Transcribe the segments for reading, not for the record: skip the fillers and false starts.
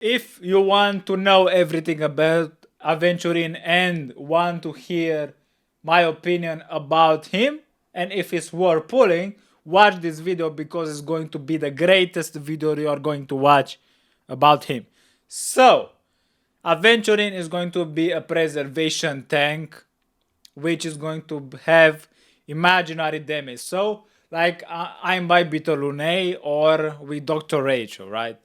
If you want to know everything about Aventurine and want to hear my opinion about him and if it's worth pulling, watch this video because it's going to be the greatest video you are going to watch about him. So, Aventurine is going to be a preservation tank which is going to have imaginary damage. So, like I'm by Bitolune or with Dr. Rachel, right?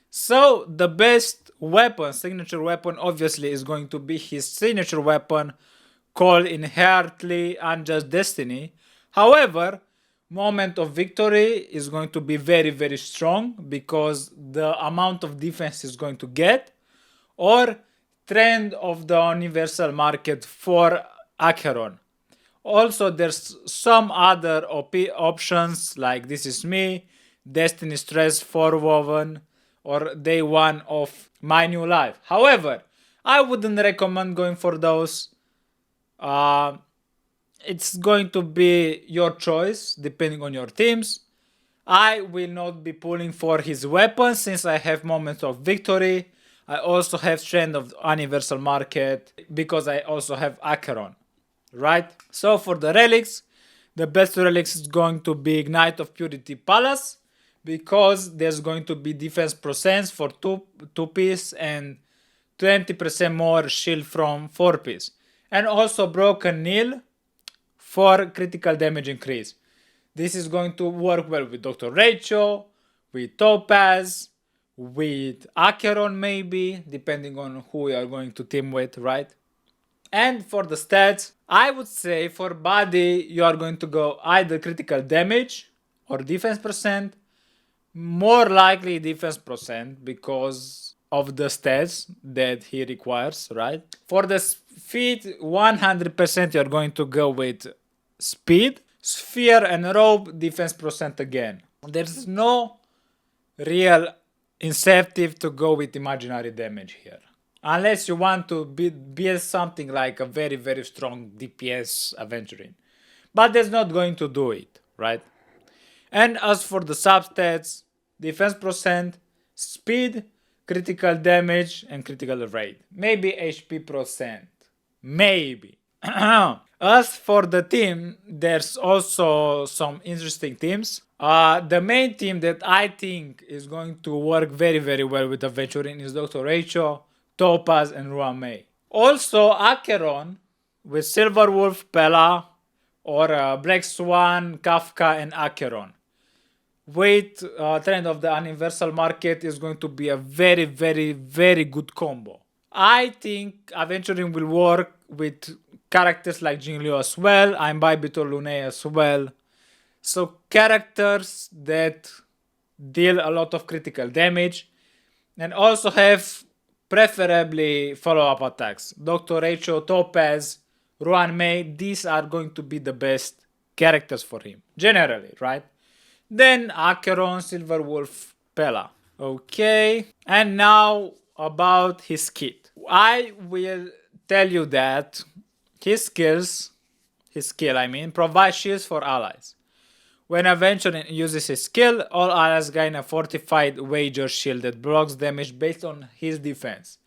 So, the best weapon, signature weapon, obviously is going to be his signature weapon called Inherently Unjust Destiny. However, moment of victory is going to be very, very strong because the amount of defense is going to get, or trend of the universal market for Acheron. Also, there's some other options like This Is Me, Destiny Stress Forwoven, or Day 1 of My New Life. However, I wouldn't recommend going for those. Uh, it's going to be your choice depending on your teams. I will not be pulling for his weapons since I have moments of victory. I also have trend of universal market because I also have Acheron, right? So for the relics, the best relics is going to be Ignite of Purity Palace because there's going to be defense percents for two piece and 20% more shield from 4 piece. And also Broken Nil for critical damage increase. This is going to work well with Dr. Rachel, with Topaz, with Acheron maybe, depending on who we are going to team with, right? And for the stats, I would say for body, you are going to go either critical damage or defense percent, more likely defense percent because of the stats that he requires, right? For the feet, 100% you're going to go with speed, sphere and rope, defense percent again. There's no real incentive to go with imaginary damage here. Unless you want to build something like a very, very strong DPS Aventurine. But that's not going to do it, right? And as for the substats, defense percent, speed, critical damage, and critical rate. Maybe HP percent. Maybe. As for the team, there's also some interesting teams. The main team that I think is going to work very, very well with Aventurine is Dr. Rachel, Topaz, and Ruan May. Also, Acheron with Silver Wolf, Pella, or Black Swan, Kafka, and Acheron. With trend of the universal market is going to be a very, very, very good combo. I think Aventurine will work with characters like Jingliu as well. I'm by Lune as well. So characters that deal a lot of critical damage and also have preferably follow-up attacks. Dr. Rachel, Topaz, Ruan May, these are going to be the best characters for him. Generally, right? Then Acheron, Silverwolf, Pella. Okay. And now about his kit. I will tell you that his skill, provide shields for allies. When Aventurine uses his skill, all allies gain a fortified wager shield that blocks damage based on his defense.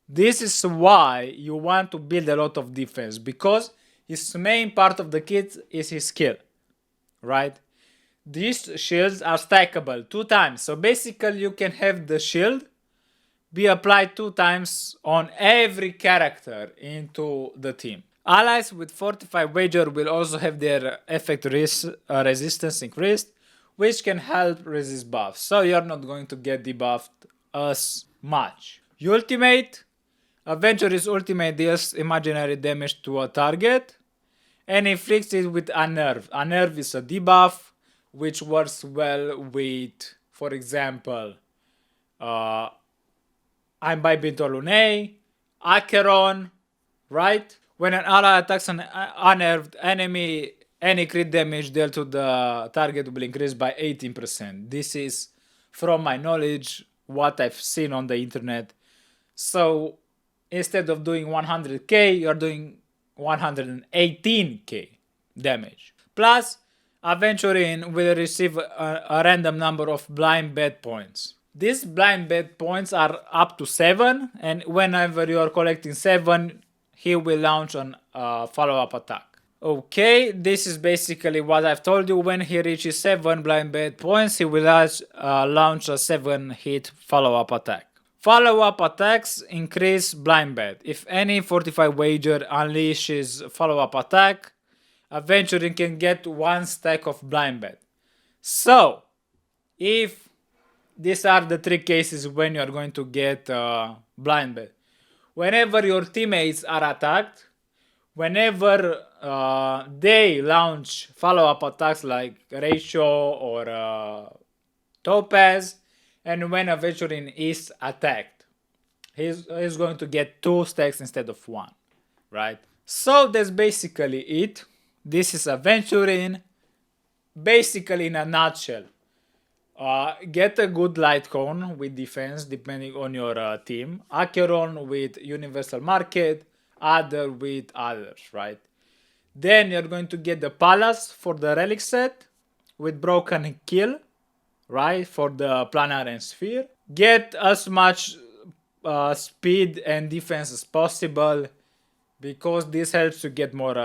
This is why you want to build a lot of defense, because his main part of the kit is his skill, right? These shields are stackable 2 times, so basically you can have the shield be applied 2 times on every character into the team. Allies with Fortified Wager will also have their effect resistance increased, which can help resist buffs, so you're not going to get debuffed as much. Ultimate. Aventurine's ultimate deals imaginary damage to a target and inflicts it with Unnerve. Unnerve is a debuff which works well with, for example, I'm by Bintolune, Acheron, right? When an ally attacks an unnerved enemy, any crit damage dealt to the target will increase by 18%. This is, from my knowledge, what I've seen on the internet. So instead of doing 100k, you're doing 118k damage. Plus, Aventurine will receive a random number of blind bad points. These blind bet points are up to 7, and whenever you are collecting 7, he will launch on follow-up attack. Okay, this is basically what I've told you. When he reaches 7 blind bet points, he will launch a 7-hit follow-up attack. Follow-up attacks increase blind bet. If any 45 wager unleashes follow-up attack, Aventurine can get 1 stack of blind bet. So, if these are the 3 cases when you are going to get blind bet. Whenever your teammates are attacked, whenever they launch follow-up attacks like Ratio or Topaz, and when Aventurine is attacked, he's going to get 2 stacks instead of 1, right? So that's basically it. This is Aventurine, basically in a nutshell. Get a good light cone with defense depending on your team. Acheron with universal market, other with others, right? Then you're going to get the palace for the relic set with broken kill, right? For the planar and sphere. Get as much speed and defense as possible because this helps you get more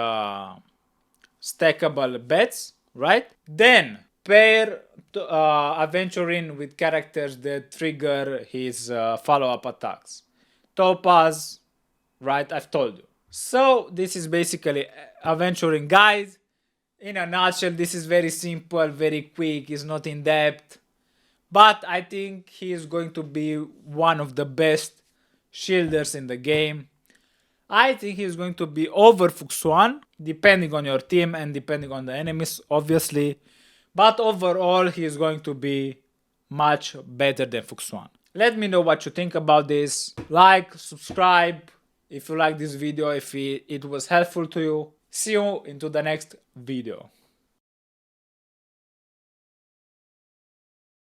stackable bets, right? Then pair Aventurine with characters that trigger his follow-up attacks. Topaz, right? I've told you. So this is basically Aventurine, guys. In a nutshell, this is very simple, very quick, it's not in depth. But I think he is going to be one of the best shielders in the game. I think he's going to be over Fuxuan, depending on your team and depending on the enemies, obviously. But overall, he is going to be much better than Fuxuan. Let me know what you think about this. Like, subscribe if you like this video, if it was helpful to you. See you into the next video.